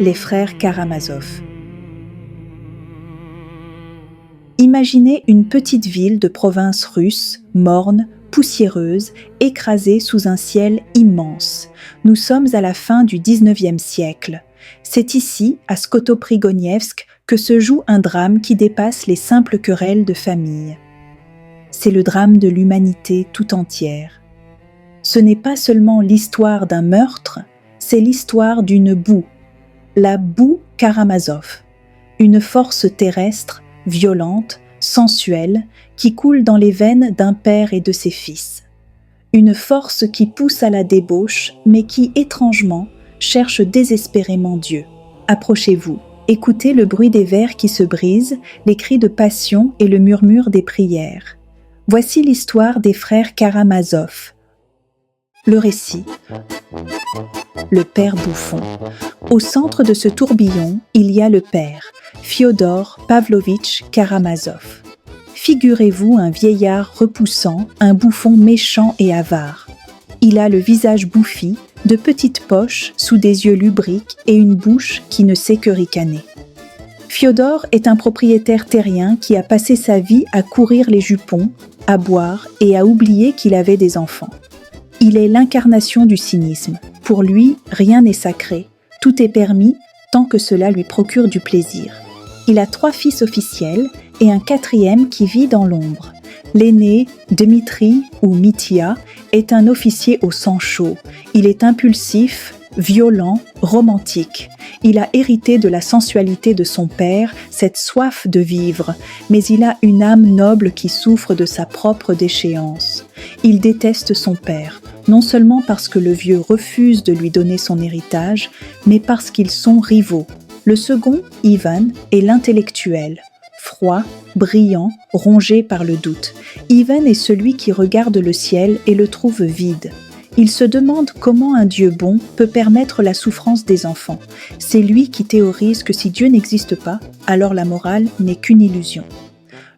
Les frères Karamazov. Imaginez une petite ville de province russe, morne, poussiéreuse, écrasée sous un ciel immense. Nous sommes à la fin du XIXe siècle. C'est ici, à Skotoprigonievsk, que se joue un drame qui dépasse les simples querelles de famille. C'est le drame de l'humanité tout entière. Ce n'est pas seulement l'histoire d'un meurtre, c'est l'histoire d'une boue. La boue Karamazov, une force terrestre, violente, sensuelle, qui coule dans les veines d'un père et de ses fils. Une force qui pousse à la débauche, mais qui, étrangement, cherche désespérément Dieu. Approchez-vous, écoutez le bruit des verres qui se brisent, les cris de passion et le murmure des prières. Voici l'histoire des frères Karamazov. Le récit. Le père bouffon. Au centre de ce tourbillon, il y a le père, Fyodor Pavlovitch Karamazov. Figurez-vous un vieillard repoussant, un bouffon méchant et avare. Il a le visage bouffi, de petites poches sous des yeux lubriques et une bouche qui ne sait que ricaner. Fyodor est un propriétaire terrien qui a passé sa vie à courir les jupons, à boire et à oublier qu'il avait des enfants. Il est l'incarnation du cynisme. Pour lui, rien n'est sacré, tout est permis tant que cela lui procure du plaisir. Il a 3 fils officiels et un 4e qui vit dans l'ombre. L'aîné, Dmitri ou Mitya, est un officier au sang chaud. Il est impulsif, violent, romantique. Il a hérité de la sensualité de son père, cette soif de vivre, mais il a une âme noble qui souffre de sa propre déchéance. Il déteste son père, non seulement parce que le vieux refuse de lui donner son héritage, mais parce qu'ils sont rivaux. Le second, Ivan, est l'intellectuel, froid, brillant, rongé par le doute. Ivan est celui qui regarde le ciel et le trouve vide. Il se demande comment un Dieu bon peut permettre la souffrance des enfants. C'est lui qui théorise que si Dieu n'existe pas, alors la morale n'est qu'une illusion.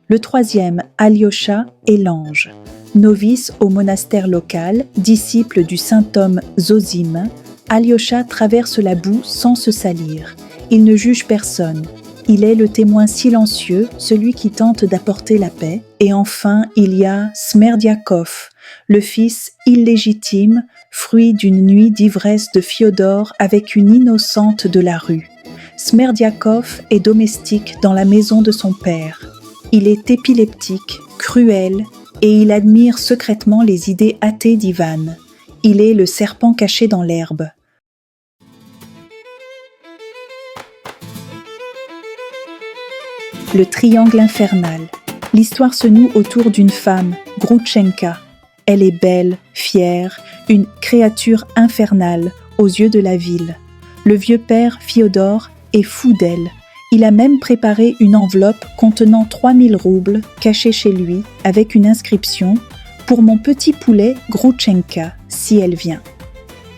Le 3e, Alyosha, est l'ange. Novice au monastère local, disciple du saint homme Zosime, Alyosha traverse la boue sans se salir. Il ne juge personne. Il est le témoin silencieux, celui qui tente d'apporter la paix. Et enfin, il y a Smerdiakov, le fils illégitime, fruit d'une nuit d'ivresse de Fyodor avec une innocente de la rue. Smerdiakov est domestique dans la maison de son père. Il est épileptique, cruel, et il admire secrètement les idées athées d'Ivan. Il est le serpent caché dans l'herbe. Le triangle infernal. L'histoire se noue autour d'une femme, Groutchenka. Elle est belle, fière, une créature infernale aux yeux de la ville. Le vieux père, Fyodor, est fou d'elle. Il a même préparé une enveloppe contenant 3000 roubles cachée chez lui avec une inscription « Pour mon petit poulet Groutchenka, si elle vient ».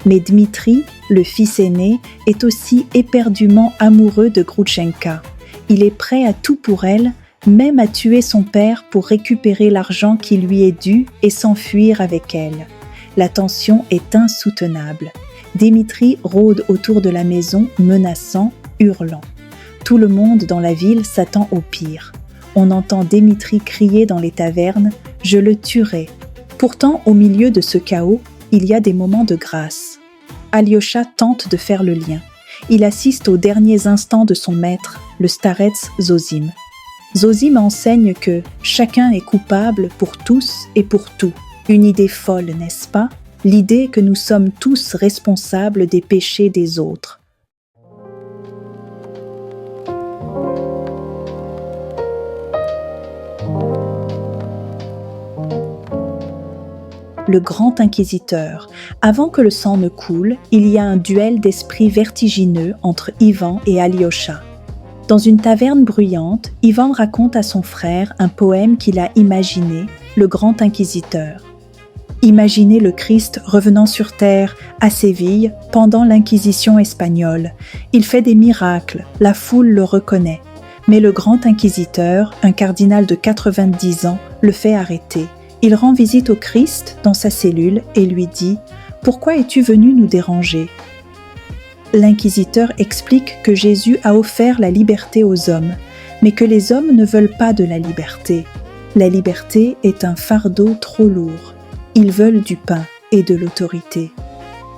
Mais Dmitri, le fils aîné, est aussi éperdument amoureux de Groutchenka. Il est prêt à tout pour elle, même à tuer son père pour récupérer l'argent qui lui est dû et s'enfuir avec elle. La tension est insoutenable. Dmitri rôde autour de la maison, menaçant, hurlant. Tout le monde dans la ville s'attend au pire. On entend Dmitri crier dans les tavernes « Je le tuerai ». Pourtant, au milieu de ce chaos, il y a des moments de grâce. Alyosha tente de faire le lien. Il assiste aux derniers instants de son maître, le starets Zosime. Zosime enseigne que chacun est coupable pour tous et pour tout. Une idée folle, n'est-ce pas? L'idée que nous sommes tous responsables des péchés des autres. Le grand inquisiteur. Avant que le sang ne coule, il y a un duel d'esprits vertigineux entre Ivan et Alyosha. Dans une taverne bruyante, Ivan raconte à son frère un poème qu'il a imaginé, le grand inquisiteur. Imaginez le Christ revenant sur terre à Séville pendant l'Inquisition espagnole. Il fait des miracles, la foule le reconnaît. Mais le grand inquisiteur, un cardinal de 90 ans, le fait arrêter. Il rend visite au Christ dans sa cellule et lui dit « Pourquoi es-tu venu nous déranger ?» L'inquisiteur explique que Jésus a offert la liberté aux hommes, mais que les hommes ne veulent pas de la liberté. La liberté est un fardeau trop lourd. Ils veulent du pain et de l'autorité.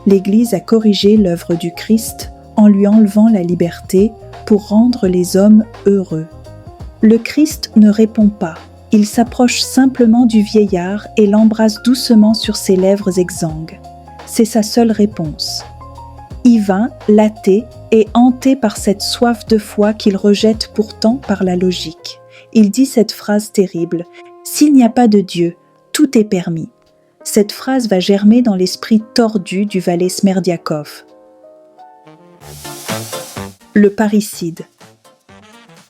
L'Église a corrigé l'œuvre du Christ en lui enlevant la liberté pour rendre les hommes heureux. Le Christ ne répond pas. Il s'approche simplement du vieillard et l'embrasse doucement sur ses lèvres exsangues. C'est sa seule réponse. Ivan, l'athée, est hanté par cette soif de foi qu'il rejette pourtant par la logique. Il dit cette phrase terrible : « S'il n'y a pas de Dieu, tout est permis ». Cette phrase va germer dans l'esprit tordu du valet Smerdiakov. Le parricide.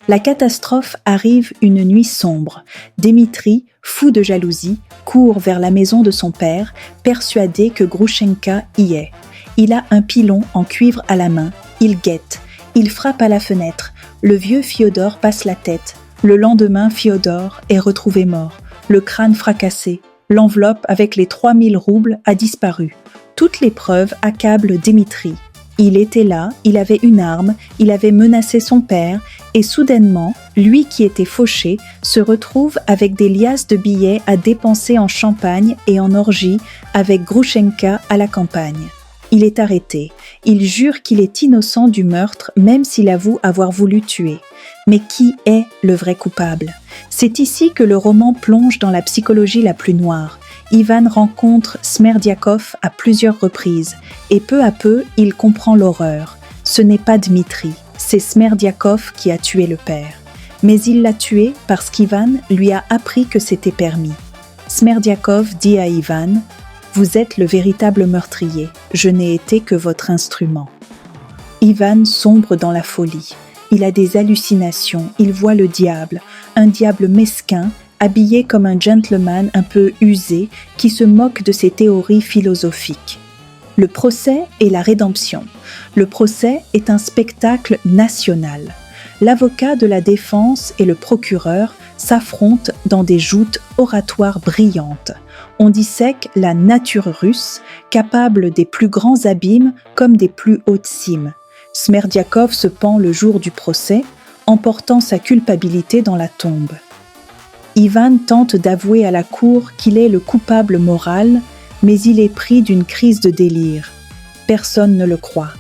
La catastrophe arrive une nuit sombre. Dimitri, fou de jalousie, court vers la maison de son père, persuadé que Grouchenka y est. Il a un pilon en cuivre à la main. Il guette. Il frappe à la fenêtre. Le vieux Fiodor passe la tête. Le lendemain, Fiodor est retrouvé mort, le crâne fracassé. L'enveloppe avec les 3000 roubles a disparu. Toutes les preuves accablent Dimitri. Il était là, il avait une arme, il avait menacé son père, et soudainement, lui qui était fauché, se retrouve avec des liasses de billets à dépenser en champagne et en orgie avec Grouchenka à la campagne. Il est arrêté. Il jure qu'il est innocent du meurtre, même s'il avoue avoir voulu tuer. Mais qui est le vrai coupable ? C'est ici que le roman plonge dans la psychologie la plus noire. Ivan rencontre Smerdiakov à plusieurs reprises, et peu à peu, il comprend l'horreur. Ce n'est pas Dmitri, c'est Smerdiakov qui a tué le père. Mais il l'a tué parce qu'Ivan lui a appris que c'était permis. Smerdiakov dit à Ivan : « Vous êtes le véritable meurtrier, je n'ai été que votre instrument. » Ivan sombre dans la folie. Il a des hallucinations, il voit le diable, un diable mesquin, habillé comme un gentleman un peu usé, qui se moque de ses théories philosophiques. Le procès et la rédemption. Le procès est un spectacle national. L'avocat de la défense et le procureur s'affrontent dans des joutes oratoires brillantes. On dissèque la nature russe, capable des plus grands abîmes comme des plus hautes cimes. Smerdiakov se pend le jour du procès, emportant sa culpabilité dans la tombe. Ivan tente d'avouer à la cour qu'il est le coupable moral, mais il est pris d'une crise de délire. Personne ne le croit.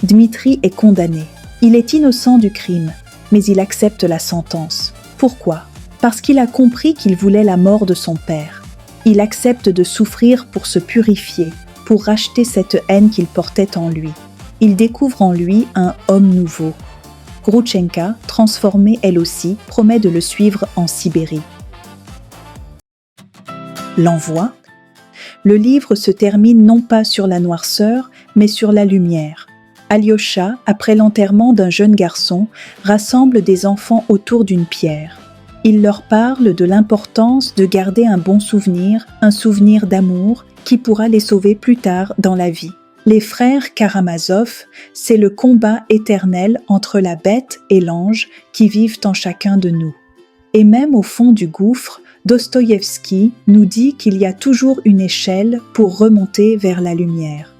Dmitri est condamné. Il est innocent du crime, mais il accepte la sentence. Pourquoi ? Parce qu'il a compris qu'il voulait la mort de son père. Il accepte de souffrir pour se purifier, pour racheter cette haine qu'il portait en lui. Il découvre en lui un homme nouveau. Grouchenka, transformée elle aussi, promet de le suivre en Sibérie. L'envoi. Le livre se termine non pas sur la noirceur, mais sur la lumière. Alyosha, après l'enterrement d'un jeune garçon, rassemble des enfants autour d'une pierre. Il leur parle de l'importance de garder un bon souvenir, un souvenir d'amour qui pourra les sauver plus tard dans la vie. Les frères Karamazov, c'est le combat éternel entre la bête et l'ange qui vivent en chacun de nous. Et même au fond du gouffre, Dostoïevski nous dit qu'il y a toujours une échelle pour remonter vers la lumière.